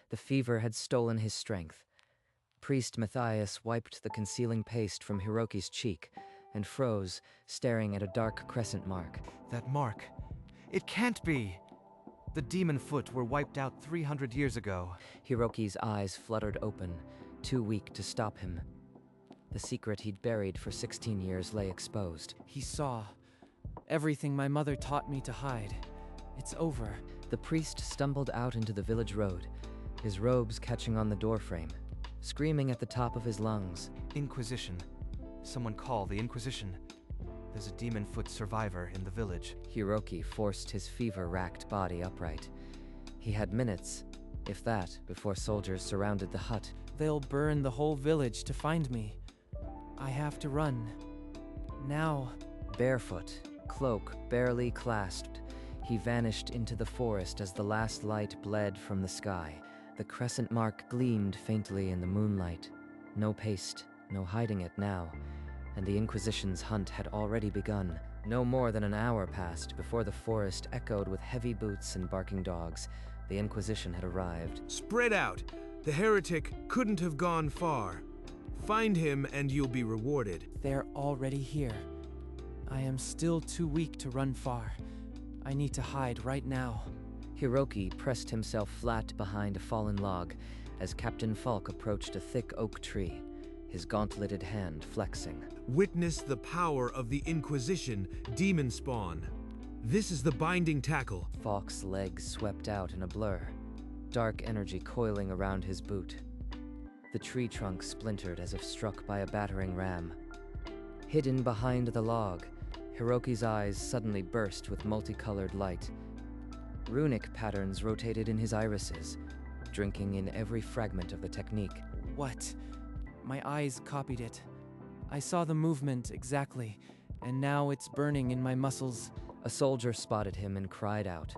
The fever had stolen his strength. Priest Matthias wiped the concealing paste from Hiroki's cheek and froze, staring at a dark crescent mark. That mark. It can't be! The demon foot were wiped out 300 years ago. Hiroki's eyes fluttered open, too weak to stop him. The secret he'd buried for 16 years lay exposed. He saw everything my mother taught me to hide. It's over. The priest stumbled out into the village road, his robes catching on the doorframe, screaming at the top of his lungs. Inquisition. Someone call the Inquisition. There's a demon foot survivor in the village. Hiroki forced his fever-racked body upright. He had minutes, if that, before soldiers surrounded the hut. They'll burn the whole village to find me. I have to run. Now. Barefoot, cloak barely clasped, he vanished into the forest as the last light bled from the sky. The crescent mark gleamed faintly in the moonlight. No paste, no hiding it now, and the Inquisition's hunt had already begun. No more than an hour passed before the forest echoed with heavy boots and barking dogs. The Inquisition had arrived. Spread out. The heretic couldn't have gone far. Find him and you'll be rewarded. They're already here. I am still too weak to run far. I need to hide right now. Hiroki pressed himself flat behind a fallen log as Captain Falk approached a thick oak tree, his gauntleted hand flexing. Witness the power of the Inquisition, demon spawn. This is the binding tackle. Falk's legs swept out in a blur, dark energy coiling around his boot. The tree trunk splintered as if struck by a battering ram. Hidden behind the log, Hiroki's eyes suddenly burst with multicolored light. Runic patterns rotated in his irises, drinking in every fragment of the technique. What? My eyes copied it. I saw the movement exactly, and now it's burning in my muscles. A soldier spotted him and cried out.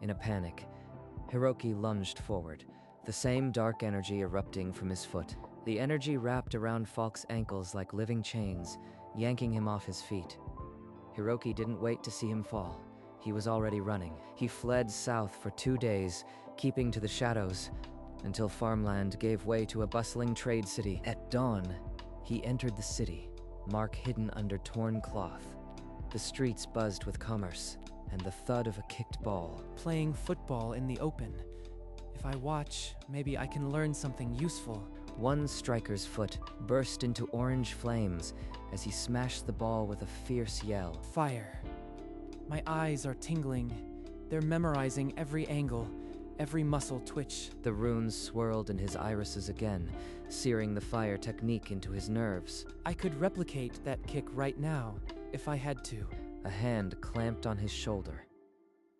In a panic, Hiroki lunged forward, the same dark energy erupting from his foot. The energy wrapped around Falk's ankles like living chains, yanking him off his feet. Hiroki didn't wait to see him fall. He was already running. He fled south for 2 days, keeping to the shadows, until farmland gave way to a bustling trade city. At dawn, he entered the city, mark hidden under torn cloth. The streets buzzed with commerce, and the thud of a kicked ball. Playing football in the open. If I watch, maybe I can learn something useful. One striker's foot burst into orange flames as he smashed the ball with a fierce yell. Fire. My eyes are tingling. They're memorizing every angle, every muscle twitch. The runes swirled in his irises again, searing the fire technique into his nerves. I could replicate that kick right now, if I had to. A hand clamped on his shoulder.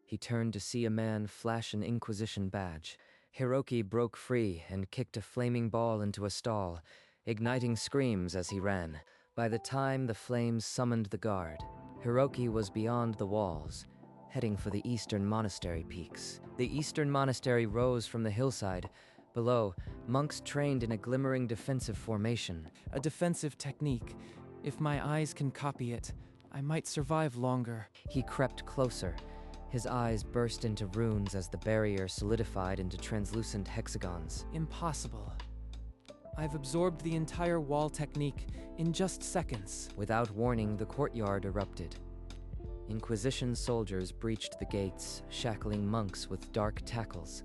He turned to see a man flash an Inquisition badge. Hiroki broke free and kicked a flaming ball into a stall, igniting screams as he ran. By the time the flames summoned the guard, Hiroki was beyond the walls, heading for the eastern monastery peaks. The eastern monastery rose from the hillside. Below, monks trained in a glimmering defensive formation. A defensive technique. If my eyes can copy it, I might survive longer. He crept closer. His eyes burst into runes as the barrier solidified into translucent hexagons. Impossible. I've absorbed the entire wall technique in just seconds. Without warning, the courtyard erupted. Inquisition soldiers breached the gates, shackling monks with dark tackles.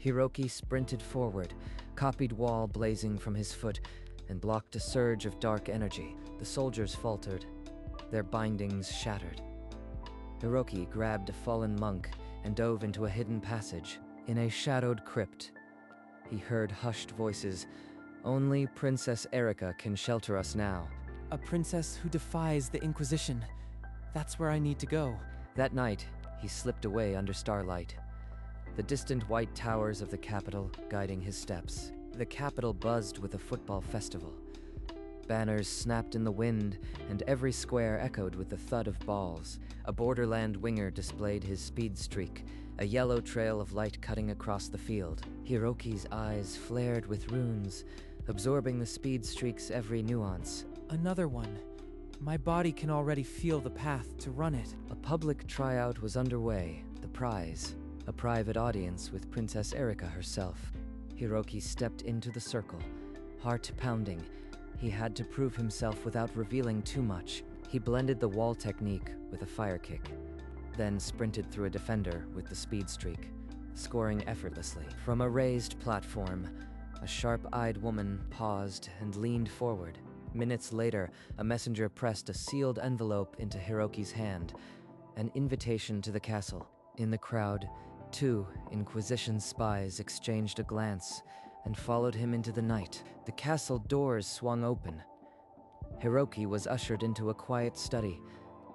Hiroki sprinted forward, copied wall blazing from his foot, and blocked a surge of dark energy. The soldiers faltered, their bindings shattered. Hiroki grabbed a fallen monk and dove into a hidden passage. In a shadowed crypt, he heard hushed voices. Only Princess Erika can shelter us now. A princess who defies the Inquisition. That's where I need to go. That night, he slipped away under starlight, the distant white towers of the capital guiding his steps. The capital buzzed with a football festival. Banners snapped in the wind, and every square echoed with the thud of balls. A borderland winger displayed his speed streak, a yellow trail of light cutting across the field. Hiroki's eyes flared with runes, absorbing the speed streak's every nuance. Another one. My body can already feel the path to run it. A public tryout was underway, the prize, a private audience with Princess Erika herself. Hiroki stepped into the circle, heart pounding. He had to prove himself without revealing too much. He blended the wall technique with a fire kick, then sprinted through a defender with the speed streak, scoring effortlessly. From a raised platform, a sharp-eyed woman paused and leaned forward. Minutes later, a messenger pressed a sealed envelope into Hiroki's hand, an invitation to the castle. In the crowd, 2 Inquisition spies exchanged a glance and followed him into the night. The castle doors swung open. Hiroki was ushered into a quiet study,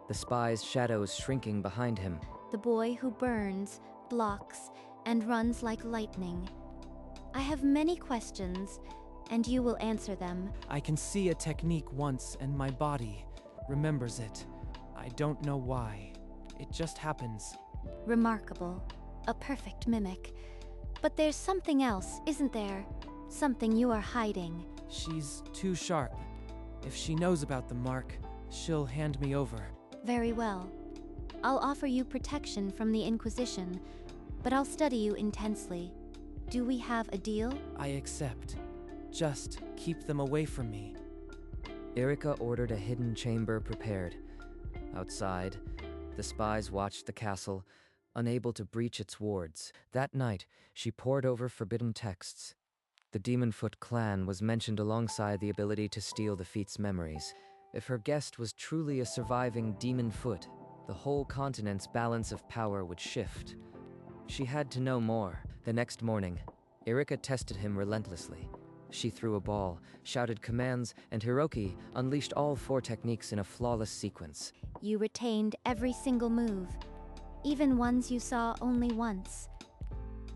the spies' shadows shrinking behind him. The boy who burns, blocks, and runs like lightning. I have many questions, and you will answer them. I can see a technique once, and my body remembers it. I don't know why. It just happens. Remarkable. A perfect mimic. But there's something else, isn't there? Something you are hiding. She's too sharp. If she knows about the mark, she'll hand me over. Very well. I'll offer you protection from the Inquisition, but I'll study you intensely. Do we have a deal? I accept. Just keep them away from me. Erika ordered a hidden chamber prepared. Outside, the spies watched the castle, unable to breach its wards. That night, she pored over forbidden texts. The Demonfoot clan was mentioned alongside the ability to steal the feat's memories. If her guest was truly a surviving Demonfoot, the whole continent's balance of power would shift. She had to know more. The next morning, Erika tested him relentlessly. She threw a ball, shouted commands, and Hiroki unleashed all 4 techniques in a flawless sequence. You retained every single move, even ones you saw only once.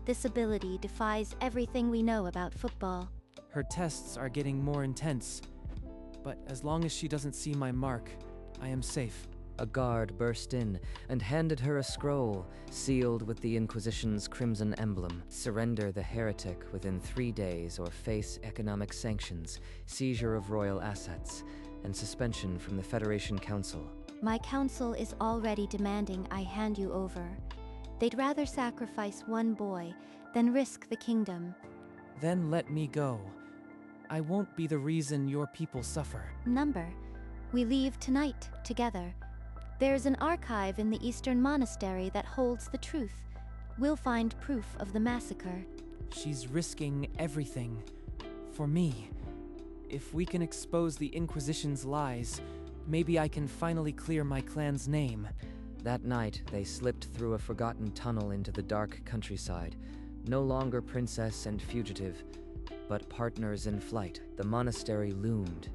This ability defies everything we know about football. Her tests are getting more intense, but as long as she doesn't see my mark, I am safe. A guard burst in and handed her a scroll sealed with the Inquisition's crimson emblem. Surrender the heretic within 3 days or face economic sanctions, seizure of royal assets, and suspension from the Federation Council. My council is already demanding I hand you over. They'd rather sacrifice one boy than risk the kingdom. Then let me go. I won't be the reason your people suffer. Number, we leave tonight together. There's an archive in the Eastern Monastery that holds the truth. We'll find proof of the massacre. She's risking everything. For me. If we can expose the Inquisition's lies, maybe I can finally clear my clan's name. That night, they slipped through a forgotten tunnel into the dark countryside. No longer princess and fugitive, but partners in flight. The monastery loomed.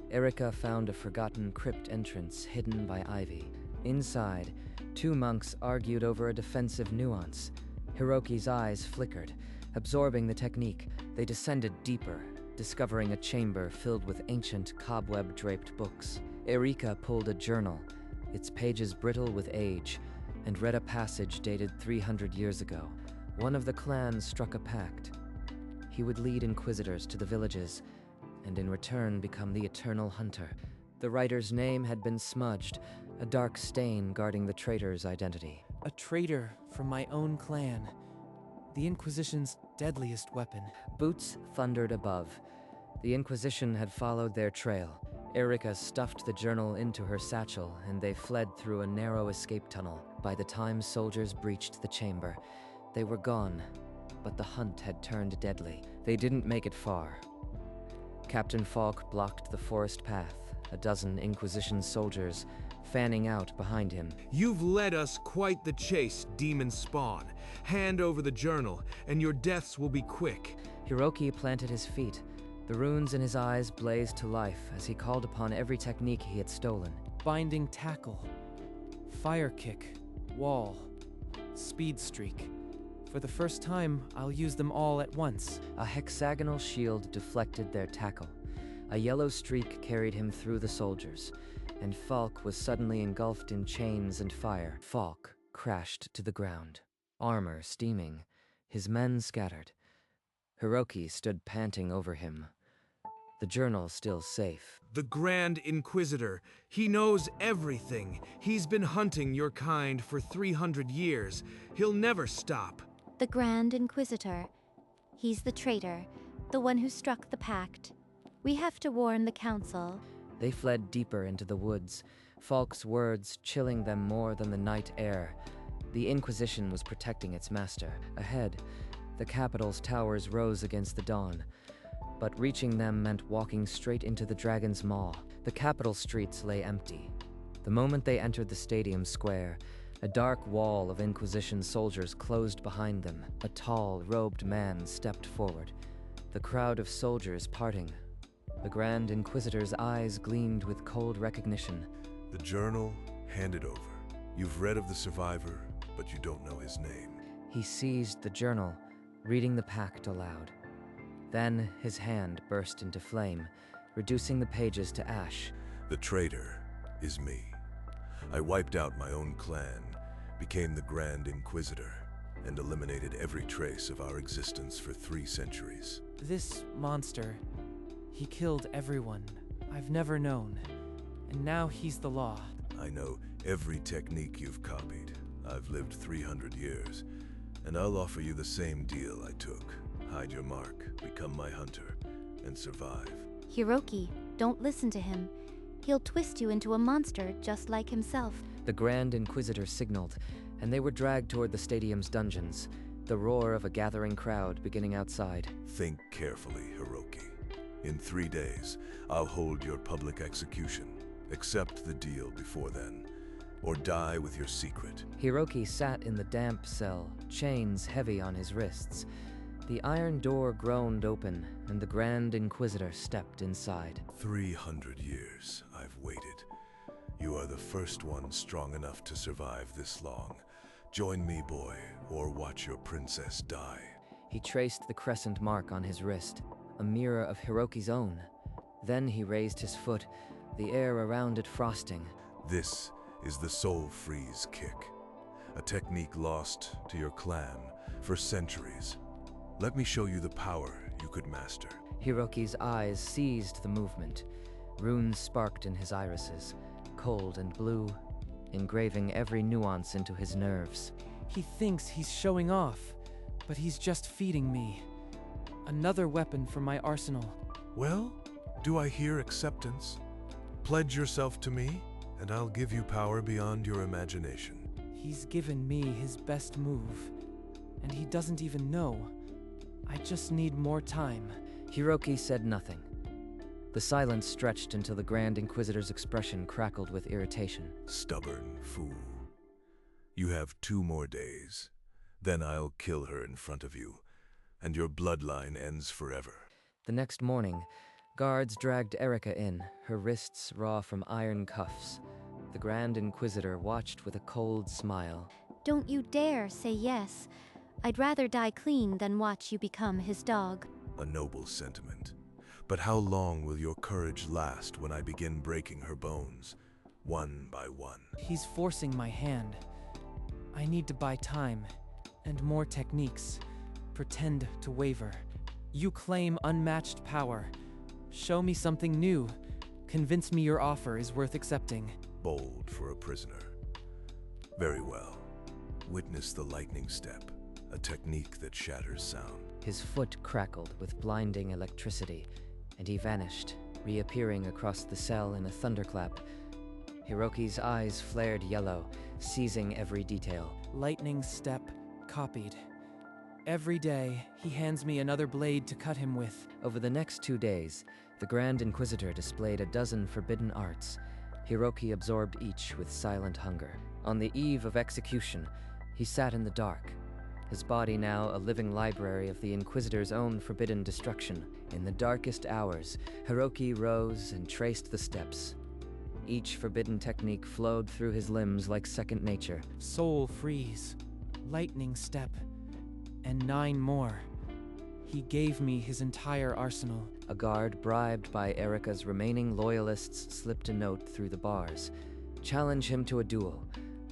Erika found a forgotten crypt entrance hidden by ivy. Inside, 2 monks argued over a defensive nuance. Hiroki's eyes flickered. Absorbing the technique, they descended deeper, discovering a chamber filled with ancient cobweb-draped books. Erika pulled a journal, its pages brittle with age, and read a passage dated 300 years ago. One of the clans struck a pact. He would lead inquisitors to the villages, and in return become the eternal hunter. The writer's name had been smudged, a dark stain guarding the traitor's identity. A traitor from my own clan. The Inquisition's deadliest weapon. Boots thundered above. The Inquisition had followed their trail. Erika stuffed the journal into her satchel, and they fled through a narrow escape tunnel. By the time soldiers breached the chamber, they were gone, but the hunt had turned deadly. They didn't make it far. Captain Falk blocked the forest path, a dozen Inquisition soldiers fanning out behind him. You've led us quite the chase, demon spawn. Hand over the journal, and your deaths will be quick. Hiroki planted his feet. The runes in his eyes blazed to life as he called upon every technique he had stolen. Binding tackle. Fire kick. Wall. Speed streak. For the first time, I'll use them all at once. A hexagonal shield deflected their tackle. A yellow streak carried him through the soldiers, and Falk was suddenly engulfed in chains and fire. Falk crashed to the ground, armor steaming, his men scattered. Hiroki stood panting over him. the journal still safe. The Grand Inquisitor. He knows everything. He's been hunting your kind for 300 years. He'll never stop. The Grand Inquisitor. He's the traitor, the one who struck the pact. We have to warn the Council. They fled deeper into the woods, Falk's words chilling them more than the night air. The Inquisition was protecting its master. Ahead, the capital's towers rose against the dawn, but reaching them meant walking straight into the Dragon's Maw. The capital streets lay empty. The moment they entered the stadium square, a dark wall of Inquisition soldiers closed behind them. A tall, robed man stepped forward, the crowd of soldiers parting. The Grand Inquisitor's eyes gleamed with cold recognition. The journal, hand it over. You've read of the survivor, but you don't know his name. He seized the journal, reading the pact aloud. Then his hand burst into flame, reducing the pages to ash. The traitor is me. I wiped out my own clan, became the Grand Inquisitor, and eliminated every trace of our existence for 3 centuries. This monster, he killed everyone I've never known, and now he's the law. I know every technique you've copied. I've lived 300 years, and I'll offer you the same deal I took. Hide your mark, become my hunter, and survive. Hiroki, don't listen to him. He'll twist you into a monster just like himself. The Grand Inquisitor signaled, and they were dragged toward the stadium's dungeons, the roar of a gathering crowd beginning outside. Think carefully, Hiroki. In 3 days, I'll hold your public execution. Accept the deal before then, or die with your secret. Hiroki sat in the damp cell, chains heavy on his wrists. The iron door groaned open, and the Grand Inquisitor stepped inside. 300 years I've waited. You are the first one strong enough to survive this long. Join me, boy, or watch your princess die. He traced the crescent mark on his wrist, a mirror of Hiroki's own. Then he raised his foot, the air around it frosting. This is the Soul Freeze kick, a technique lost to your clan for centuries. Let me show you the power you could master. Hiroki's eyes seized the movement. Runes sparked in his irises, cold and blue, engraving every nuance into his nerves. He thinks he's showing off, but he's just feeding me. Another weapon from my arsenal. Well, do I hear acceptance? Pledge yourself to me, and I'll give you power beyond your imagination. He's given me his best move, and he doesn't even know. I just need more time. Hiroki said nothing. The silence stretched until the Grand Inquisitor's expression crackled with irritation. Stubborn fool. You have 2 more days. Then I'll kill her in front of you, and your bloodline ends forever. The next morning, guards dragged Erika in, her wrists raw from iron cuffs. The Grand Inquisitor watched with a cold smile. Don't you dare say yes. I'd rather die clean than watch you become his dog. A noble sentiment. But how long will your courage last when I begin breaking her bones, one by one? He's forcing my hand. I need to buy time, and more techniques. Pretend to waver. You claim unmatched power. Show me something new. Convince me your offer is worth accepting. Bold for a prisoner. Very well. Witness the lightning step, a technique that shatters sound. His foot crackled with blinding electricity, and he vanished, reappearing across the cell in a thunderclap. Hiroki's eyes flared yellow, seizing every detail. Lightning step copied. Every day, he hands me another blade to cut him with. Over the next 2 days, the Grand Inquisitor displayed a dozen forbidden arts. Hiroki absorbed each with silent hunger. On the eve of execution, he sat in the dark, his body now a living library of the Inquisitor's own forbidden destruction. In the darkest hours, Hiroki rose and traced the steps. Each forbidden technique flowed through his limbs like second nature. Soul Freeze, Lightning Step, and 9 more. He gave me his entire arsenal. A guard bribed by Erika's remaining loyalists slipped a note through the bars. Challenge him to a duel.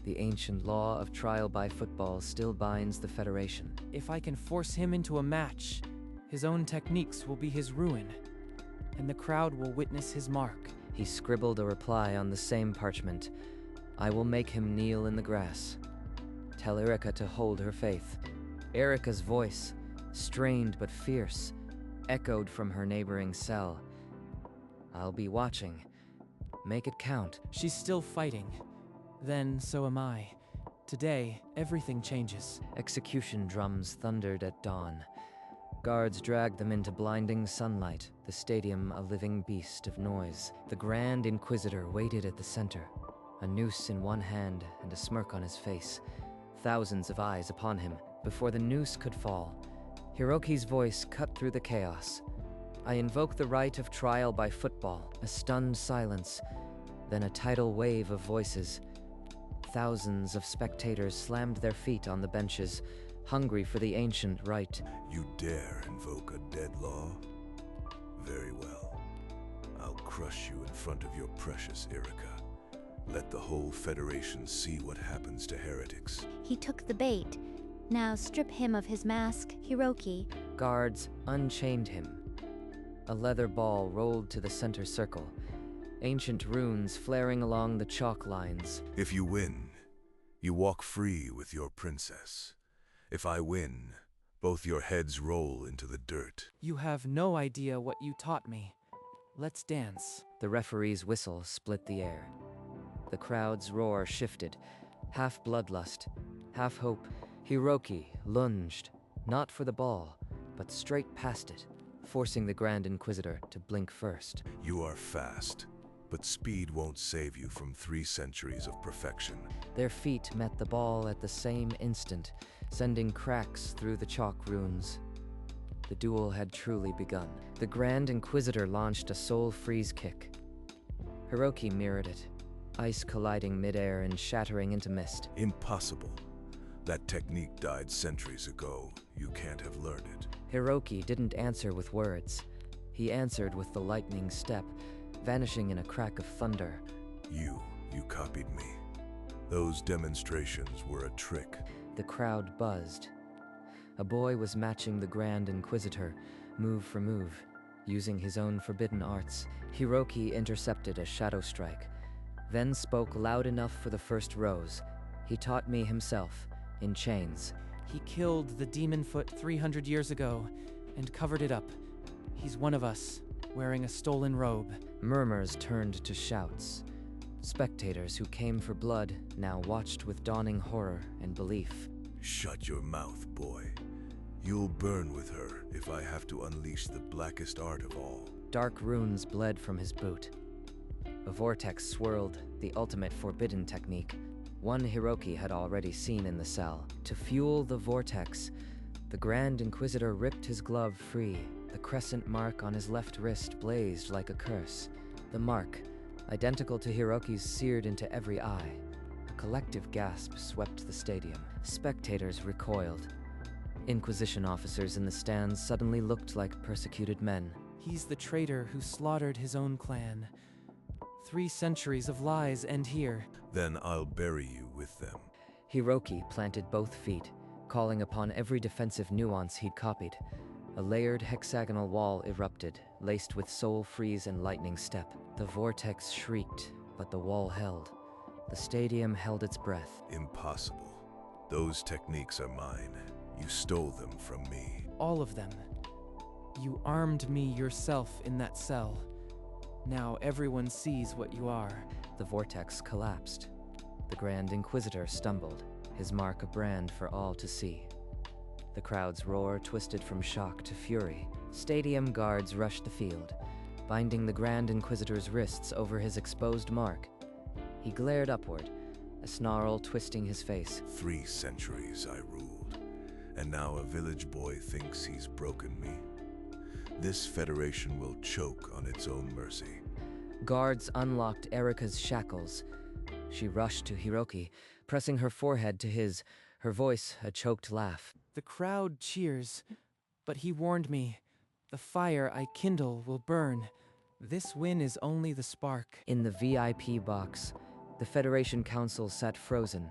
The ancient law of trial by football still binds the Federation. If I can force him into a match, his own techniques will be his ruin. and the crowd will witness his mark. He scribbled a reply on the same parchment. I will make him kneel in the grass. Tell Erica to hold her faith. Erica's voice, strained but fierce, echoed from her neighboring cell. I'll be watching. Make it count. She's still fighting. Then so am I. Today, everything changes. Execution drums thundered at dawn. Guards dragged them into blinding sunlight, the stadium a living beast of noise. The Grand Inquisitor waited at the center, a noose in one hand and a smirk on his face. Thousands of eyes upon him. Before the noose could fall, Hiroki's voice cut through the chaos. I invoke the right of trial by football. A stunned silence, then a tidal wave of voices. Thousands of spectators slammed their feet on the benches, hungry for the ancient rite. You dare invoke a dead law? Very well. I'll crush you in front of your precious Erica. Let the whole Federation see what happens to heretics. He took the bait. Now strip him of his mask, Hiroki. Guards unchained him. A leather ball rolled to the center circle, ancient runes flaring along the chalk lines. If you win, you walk free with your princess. If I win, both your heads roll into the dirt. You have no idea what you taught me. Let's dance. The referee's whistle split the air. The crowd's roar shifted, half bloodlust, half hope. Hiroki lunged, not for the ball, but straight past it, forcing the Grand Inquisitor to blink first. You are fast, but speed won't save you from 3 centuries of perfection. Their feet met the ball at the same instant, sending cracks through the chalk runes. The duel had truly begun. The Grand Inquisitor launched a soul freeze kick. Hiroki mirrored it, ice colliding midair and shattering into mist. Impossible. That technique died centuries ago. You can't have learned it. Hiroki didn't answer with words. He answered with the lightning step, vanishing in a crack of thunder. You copied me. Those demonstrations were a trick. The crowd buzzed. A boy was matching the Grand Inquisitor, move for move, using his own forbidden arts. Hiroki intercepted a shadow strike, then spoke loud enough for the first rose. He taught me himself, in chains. He killed the demon foot 300 years ago and covered it up. He's one of us, wearing a stolen robe. Murmurs turned to shouts. Spectators who came for blood now watched with dawning horror and belief. Shut your mouth, boy. You'll burn with her if I have to unleash the blackest art of all. Dark runes bled from his boot. A vortex swirled, the ultimate forbidden technique. One Hiroki had already seen in the cell. To fuel the vortex, the Grand Inquisitor ripped his glove free. The crescent mark on his left wrist blazed like a curse. The mark, identical to Hiroki's, seared into every eye. A collective gasp swept the stadium. Spectators recoiled. Inquisition officers in the stands suddenly looked like persecuted men. He's the traitor who slaughtered his own clan. 3 centuries of lies end here. Then I'll bury you with them. Hiroki planted both feet, calling upon every defensive nuance he'd copied. A layered hexagonal wall erupted, laced with soul freeze and lightning step. The vortex shrieked, but the wall held. The stadium held its breath. Impossible. Those techniques are mine. You stole them from me. All of them. You armed me yourself in that cell. Now everyone sees what you are. The vortex collapsed. The Grand Inquisitor stumbled, his mark a brand for all to see. The crowd's roar twisted from shock to fury. Stadium guards rushed the field, binding the Grand Inquisitor's wrists over his exposed mark. He glared upward, a snarl twisting his face. 3 centuries I ruled, and now a village boy thinks he's broken me. This Federation will choke on its own mercy. Guards unlocked Erica's shackles. She rushed to Hiroki, pressing her forehead to his, her voice a choked laugh. The crowd cheers, but he warned me. The fire I kindle will burn. This win is only the spark. In the VIP box, the Federation Council sat frozen.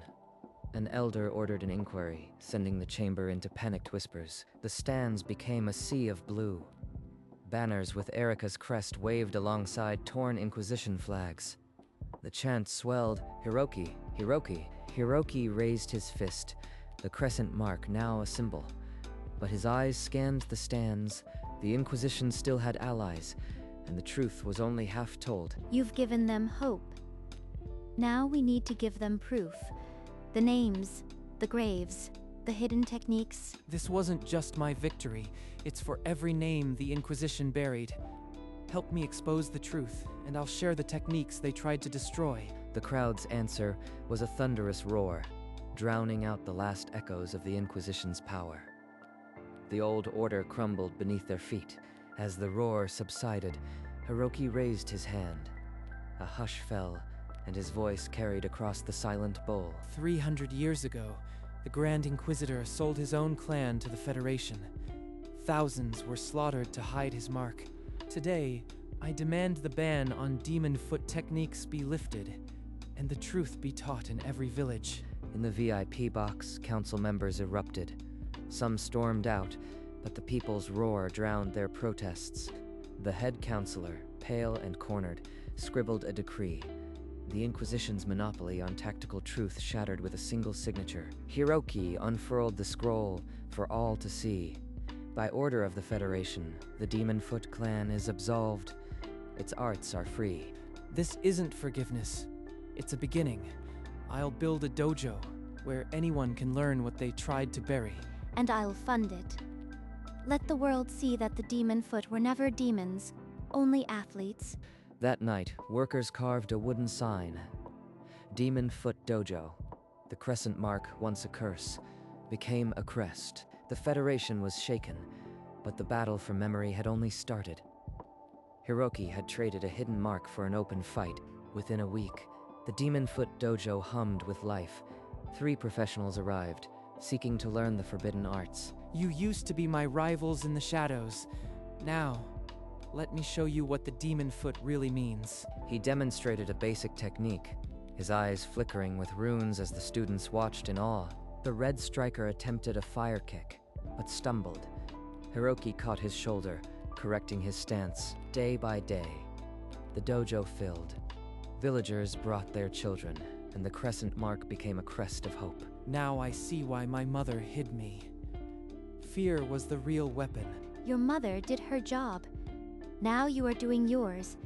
An elder ordered an inquiry, sending the chamber into panicked whispers. The stands became a sea of blue. Banners with Erika's crest waved alongside torn Inquisition flags. The chant swelled, "Hiroki, Hiroki." Hiroki raised his fist, the crescent mark now a symbol. But his eyes scanned the stands. The Inquisition still had allies, and the truth was only half told. You've given them hope. Now we need to give them proof. The names, the graves, the hidden techniques. This wasn't just my victory, it's for every name the Inquisition buried. Help me expose the truth, and I'll share the techniques they tried to destroy. The crowd's answer was a thunderous roar, drowning out the last echoes of the Inquisition's power. The old order crumbled beneath their feet. As the roar subsided, Hiroki raised his hand. A hush fell, and his voice carried across the silent bowl. 300 years ago, the Grand Inquisitor sold his own clan to the Federation. Thousands were slaughtered to hide his mark. Today, I demand the ban on demon foot techniques be lifted, and the truth be taught in every village. In the VIP box, council members erupted. Some stormed out, but the people's roar drowned their protests. The head counselor, pale and cornered, scribbled a decree. The Inquisition's monopoly on tactical truth shattered with a single signature. Hiroki unfurled the scroll for all to see. By order of the Federation, the Demon Foot clan is absolved. Its arts are free. This isn't forgiveness. It's a beginning. I'll build a dojo where anyone can learn what they tried to bury. And I'll fund it. Let the world see that the Demon Foot were never demons, only athletes. That night, workers carved a wooden sign. Demon Foot Dojo. The crescent mark, once a curse, became a crest. The Federation was shaken, but the battle for memory had only started. Hiroki had traded a hidden mark for an open fight. Within a week, the Demon Foot Dojo hummed with life. 3 professionals arrived, seeking to learn the forbidden arts. You used to be my rivals in the shadows. Now, let me show you what the demon foot really means. He demonstrated a basic technique, his eyes flickering with runes as the students watched in awe. The red striker attempted a fire kick, but stumbled. Hiroki caught his shoulder, correcting his stance. Day by day, the dojo filled. Villagers brought their children, and the crescent mark became a crest of hope. Now I see why my mother hid me. Fear was the real weapon. Your mother did her job. Now you are doing yours.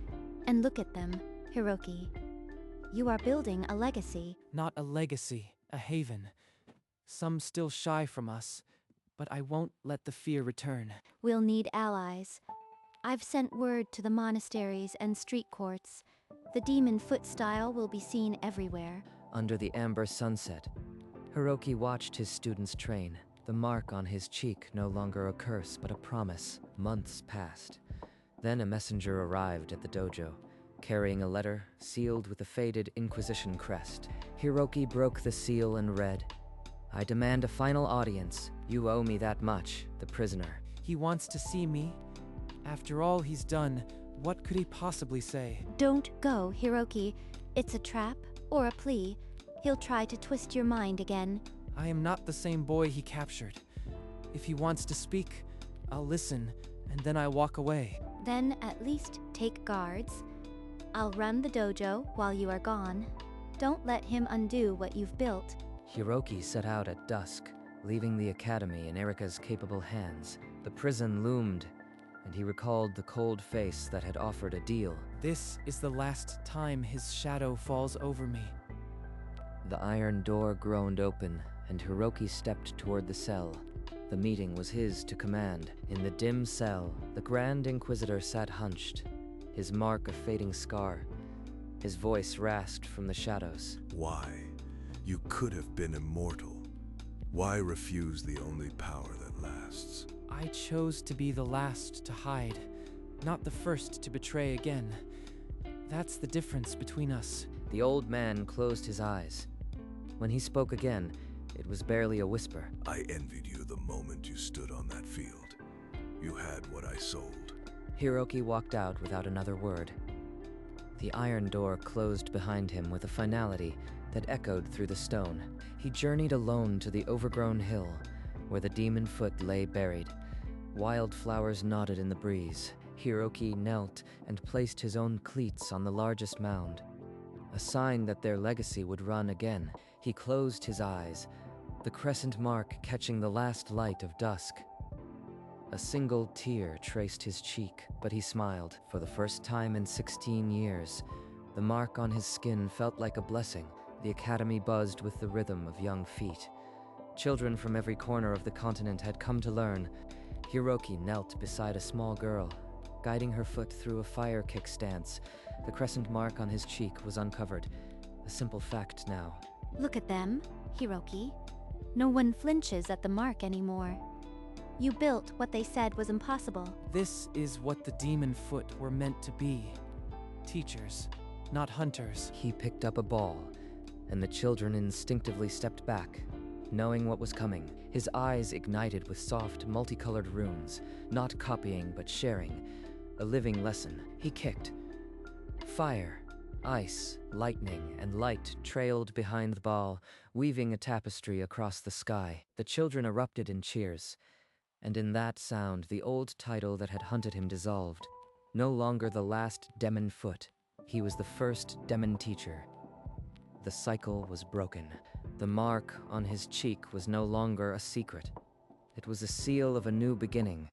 And look at them, Hiroki. You are building a legacy. Not a legacy, a haven. Some still shy from us, but I won't let the fear return. We'll need allies. I've sent word to the monasteries and street courts. The demon foot style will be seen everywhere. Under the amber sunset, Hiroki watched his students train. The mark on his cheek no longer a curse, but a promise. Months passed. Then a messenger arrived at the dojo, carrying a letter sealed with a faded Inquisition crest. Hiroki broke the seal and read, "I demand a final audience. You owe me that much, the prisoner." He wants to see me. After all he's done, what could he possibly say? Don't go, Hiroki. It's a trap or a plea. He'll try to twist your mind again. I am not the same boy he captured. If he wants to speak, I'll listen, and then I walk away. Then at least take guards. I'll run the dojo while you are gone. Don't let him undo what you've built. Hiroki set out at dusk, leaving the academy in Erika's capable hands. The prison loomed, and he recalled the cold face that had offered a deal. This is the last time his shadow falls over me. The iron door groaned open, and Hiroki stepped toward the cell. The meeting was his to command. In the dim cell, the Grand Inquisitor sat hunched, his mark a fading scar. His voice rasped from the shadows. Why? You could have been immortal. Why refuse the only power that lasts? I chose to be the last to hide, not the first to betray again. That's the difference between us. The old man closed his eyes. When he spoke again, it was barely a whisper. I envied you the moment you stood on that field. You had what I sold. Hiroki walked out without another word. The iron door closed behind him with a finality that echoed through the stone. He journeyed alone to the overgrown hill, where the demon foot lay buried. Wildflowers nodded in the breeze. Hiroki knelt and placed his own cleats on the largest mound, a sign that their legacy would run again. He closed his eyes, the crescent mark catching the last light of dusk. A single tear traced his cheek, but he smiled. For the first time in 16 years, the mark on his skin felt like a blessing. The academy buzzed with the rhythm of young feet. Children from every corner of the continent had come to learn. Hiroki knelt beside a small girl, guiding her foot through a fire kick stance. The crescent mark on his cheek was uncovered, a simple fact now. Look at them, Hiroki. No one flinches at the mark anymore. You built what they said was impossible. This is what the demon foot were meant to be. Teachers, not hunters. He picked up a ball, and the children instinctively stepped back, knowing what was coming. His eyes ignited with soft, multicolored runes, not copying but sharing, a living lesson. He kicked. Fire, ice, lightning, and light trailed behind the ball, weaving a tapestry across the sky. The children erupted in cheers, and in that sound the old title that had hunted him dissolved. No longer the last demon foot, he was the first demon teacher. The cycle was broken. The mark on his cheek was no longer a secret. It was a seal of a new beginning.